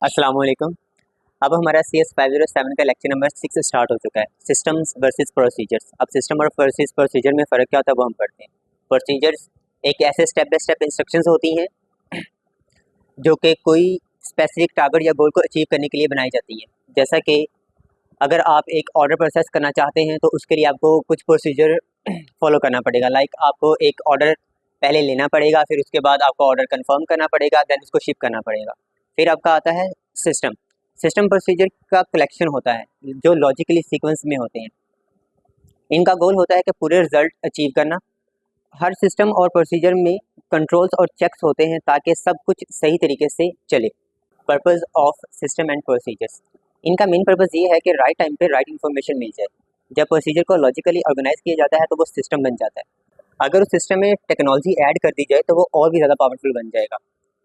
अस्सलाम वालेकुम। अब हमारा CS507 का लेक्चर नंबर 6 स्टार्ट हो चुका है, सिस्टम्स वर्सेस प्रोसीजर्स। अब सिस्टम और वर्सेस प्रोसीजर में फ़र्क क्या होता है वो हम पढ़ते हैं। प्रोसीजर्स एक ऐसे स्टेप बाय स्टेप इंस्ट्रक्शंस होती हैं जो कि कोई स्पेसिफिक टारगेट या गोल को अचीव करने के लिए बनाई जाती है। जैसा कि अगर आप एक ऑर्डर प्रोसेस करना चाहते हैं तो उसके लिए आपको कुछ प्रोसीजर फॉलो करना पड़ेगा। लाइक आपको एक ऑर्डर पहले लेना पड़ेगा, फिर उसके बाद आपको ऑर्डर कंफर्म करना पड़ेगा, देन उसको शिप करना पड़ेगा। फिर आपका आता है सिस्टम। सिस्टम प्रोसीजर का कलेक्शन होता है जो लॉजिकली सीक्वेंस में होते हैं। इनका गोल होता है कि पूरे रिजल्ट अचीव करना। हर सिस्टम और प्रोसीजर में कंट्रोल्स और चेक्स होते हैं ताकि सब कुछ सही तरीके से चले। Purpose of system and procedures, इनका मेन पर्पस ये है कि राइट टाइम पे राइट इन्फॉर्मेशन मिल जाए। जब प्रोसीजर को लॉजिकली ऑर्गेनाइज किया जाता है तो वो सिस्टम बन जाता है। अगर उस सिस्टम में टेक्नोलॉजी ऐड कर दी जाए तो वो और भी ज़्यादा पावरफुल बन जाएगा।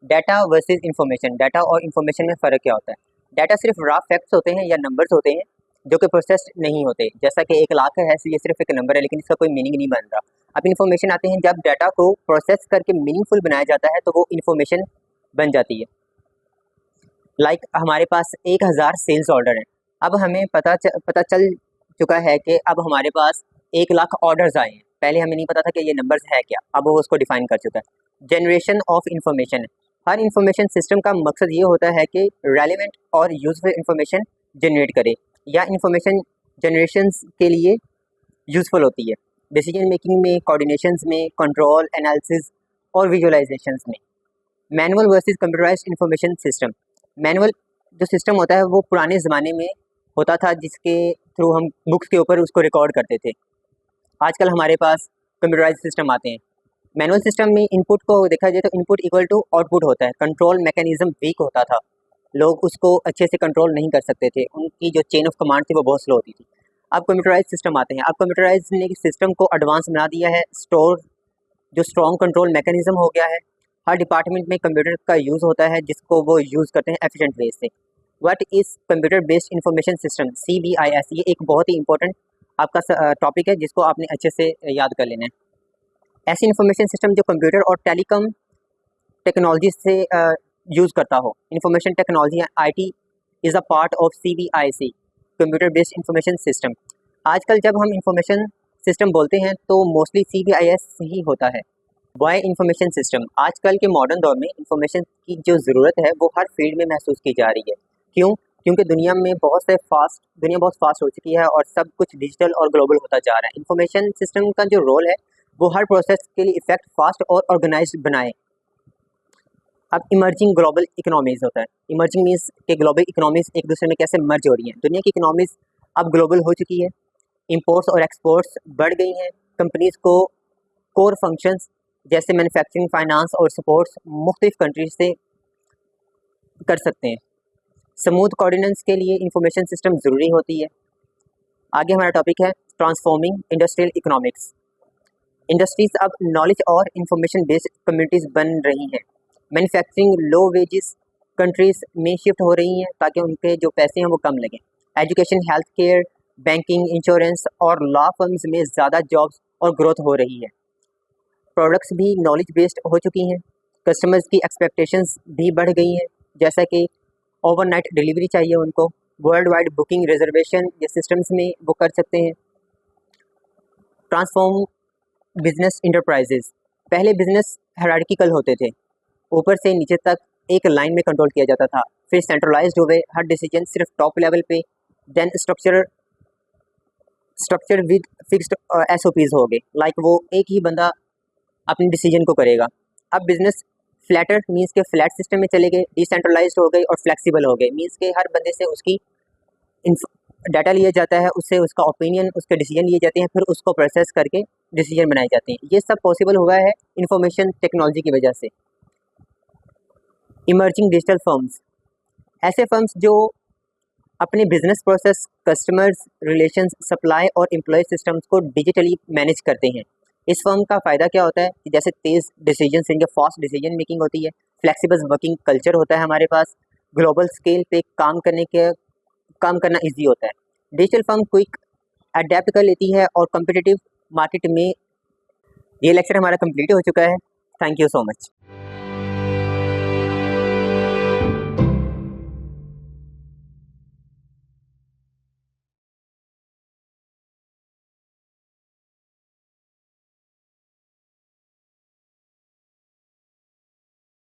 डाटा वर्सेस इन्फॉर्मेशन, डाटा और इन्फॉर्मेशन में फ़र्क क्या होता है? डाटा सिर्फ रॉ फैक्ट्स होते हैं या नंबर्स होते हैं जो कि प्रोसेस नहीं होते। जैसा कि 1 लाख है, ये सिर्फ एक नंबर है लेकिन इसका कोई मीनिंग नहीं बन रहा। अब इन्फॉर्मेशन आते हैं जब डाटा को प्रोसेस करके मीनिंगफुल बनाया जाता है तो वो इन्फॉर्मेशन बन जाती है। लाइक हमारे पास 1000 सेल्स ऑर्डर हैं। अब हमें पता चल चुका है कि अब हमारे पास 1 लाख ऑर्डर्स आए हैं। पहले हमें नहीं पता था कि ये नंबर्स है क्या, अब वो उसको डिफाइन कर चुका है। Generation of information, her information system का मकसद ये होता है कि रेलेवेंट और यूजफुल इंफॉर्मेशन जनरेट करे या इंफॉर्मेशन जनरेशंस के लिए यूजफुल होती है डिसीजन मेकिंग में, कोऑर्डिनेशंस में, कंट्रोल, एनालिसिस और विजुअलाइजेशंस में। Manual versus computerised information system, manual जो सिस्टम होता है वो पुराने ज़माने में होता था जिसके थ्रू हम बुक्स के ऊपर उसको रिकॉर्ड करते थे। आजकल हमारे पास कंप्यूटराइज्ड सिस्टम आते हैं। मैनुअल सिस्टम में इनपुट को देखा जाए तो इनपुट इक्वल टू आउटपुट होता है। कंट्रोल मैकेनिज्म वीक होता था, लोग उसको अच्छे से कंट्रोल नहीं कर सकते थे, उनकी जो चेन ऑफ कमांड थी वो बहुत स्लो होती थी। अब कंप्यूटराइज्ड सिस्टम आते हैं। अब कंप्यूटराइज्ड ने सिस्टम को एडवांस बना दिया है, स्टोर जो स्ट्रॉन्ग कंट्रोल मैकेनिज्म हो गया है। हर डिपार्टमेंट में कंप्यूटर का यूज़ होता है जिसको वो यूज़ करते हैं एफिशिएंट वे से। What is computer based information system, CBIS, ये एक बहुत ही इंपॉर्टेंट आपका टॉपिक है जिसको आपने अच्छे से याद कर लेना है। ऐसी इंफॉर्मेशन सिस्टम जो कंप्यूटर और टेलीकॉम टेक्नोलॉजी से यूज़ करता हो। Information technology IT is a part of CBIC, computer based information system. आजकल जब हम इंफॉर्मेशन सिस्टम बोलते हैं तो मोस्टली CBIS ही होता है। वाई इंफॉर्मेशन सिस्टम, आजकल के मॉडर्न दौर में इंफॉर्मेशन की जो ज़रूरत है वो हर फील्ड में महसूस की जा रही है। क्यों? क्योंकि दुनिया बहुत फास्ट हो चुकी है और सब कुछ डिजिटल और ग्लोबल होता जा रहा है। इंफॉर्मेशन सिस्टम का जो रोल है वो हर प्रोसेस के लिए इफेक्ट फास्ट और ऑर्गेनाइज्ड बनाए। अब इमर्जिंग ग्लोबल इकोनॉमीज़ होता है। इमर्जिंग मीन्स के ग्लोबल इकोनॉमीज़ एक दूसरे में कैसे मर्ज हो रही हैं। दुनिया की इकोनॉमीज़ अब ग्लोबल हो चुकी है, इंपोर्ट्स और एक्सपोर्ट्स बढ़ गई हैं। कंपनीज़ को कोर फंक्शंस जैसे मैन्युफैक्चरिंग, फाइनेंस और सपोर्ट्स मुख्तलिफ कंट्रीज से कर सकते हैं। स्मूथ कोऑर्डिनेशन के लिए इंफॉर्मेशन सिस्टम ज़रूरी होती है। आगे हमारा टॉपिक है ट्रांसफॉर्मिंग इंडस्ट्रियल इकोनॉमिक्स। इंडस्ट्रीज अब नॉलेज और इंफॉर्मेशन बेस्ड कम्युनिटीज़ बन रही हैं। मैन्युफैक्चरिंग लो वेजेस कंट्रीज में शिफ्ट हो रही हैं ताकि उनके जो पैसे हैं वो कम लगें। Education, health care, banking, insurance और लॉ फर्म्स में ज़्यादा जॉब्स और ग्रोथ हो रही है। प्रोडक्ट्स भी नॉलेज बेस्ड हो चुकी हैं। कस्टमर्स की एक्सपेक्टेशंस भी बढ़ गई हैं, जैसा कि ओवरनाइट डिलीवरी चाहिए उनको। वर्ल्ड वाइड बुकिंग, रिजर्वेशन ये सिस्टम्स में वो कर सकते हैं। ट्रांसफॉर्म बिजनेस इंटरप्राइजेज, पहले बिजनेस हायरार्किकल होते थे, ऊपर से नीचे तक एक लाइन में कंट्रोल किया जाता था। फिर सेंट्रलाइज्ड हो गए, हर डिसीजन सिर्फ टॉप लेवल पे। Then structure with fixed SOPs हो गए, लाइक वो एक ही बंदा अपने डिसीजन को करेगा। अब बिजनेस फ्लैटर मीन्स के फ्लैट सिस्टम में चले गए, डिसेंट्रलाइज्ड हो गए और फ्लेक्सिबल हो गए, मीन्स के हर बंदे से उसकी डाटा लिया जाता है, उससे उसका ओपिनियन, उसके डिसीजन लिए जाते हैं, फिर उसको प्रोसेस करके डिसीजन बनाए जाते हैं। ये सब पॉसिबल हुआ है इंफॉर्मेशन टेक्नोलॉजी की वजह से। इमर्जिंग डिजिटल फर्म्स, ऐसे फर्म्स जो अपने business process, customers relations, supply और एम्प्लॉय सिस्टम्स को डिजिटली मैनेज करते हैं। इस फर्म का फ़ायदा क्या होता है कि जैसे तेज़ डिसीजन इनके फास्ट डिसीजन मेकिंग होती है, फ्लेक्सिबल वर्किंग कल्चर होता है हमारे पास, ग्लोबल स्केल पे काम करना इजी होता है। डिजिटल फर्म क्विक अडेप्ट कर लेती है और कम्पिटिटिव मार्केट में। ये लेक्चर हमारा कंप्लीट हो चुका है। Thank you so much.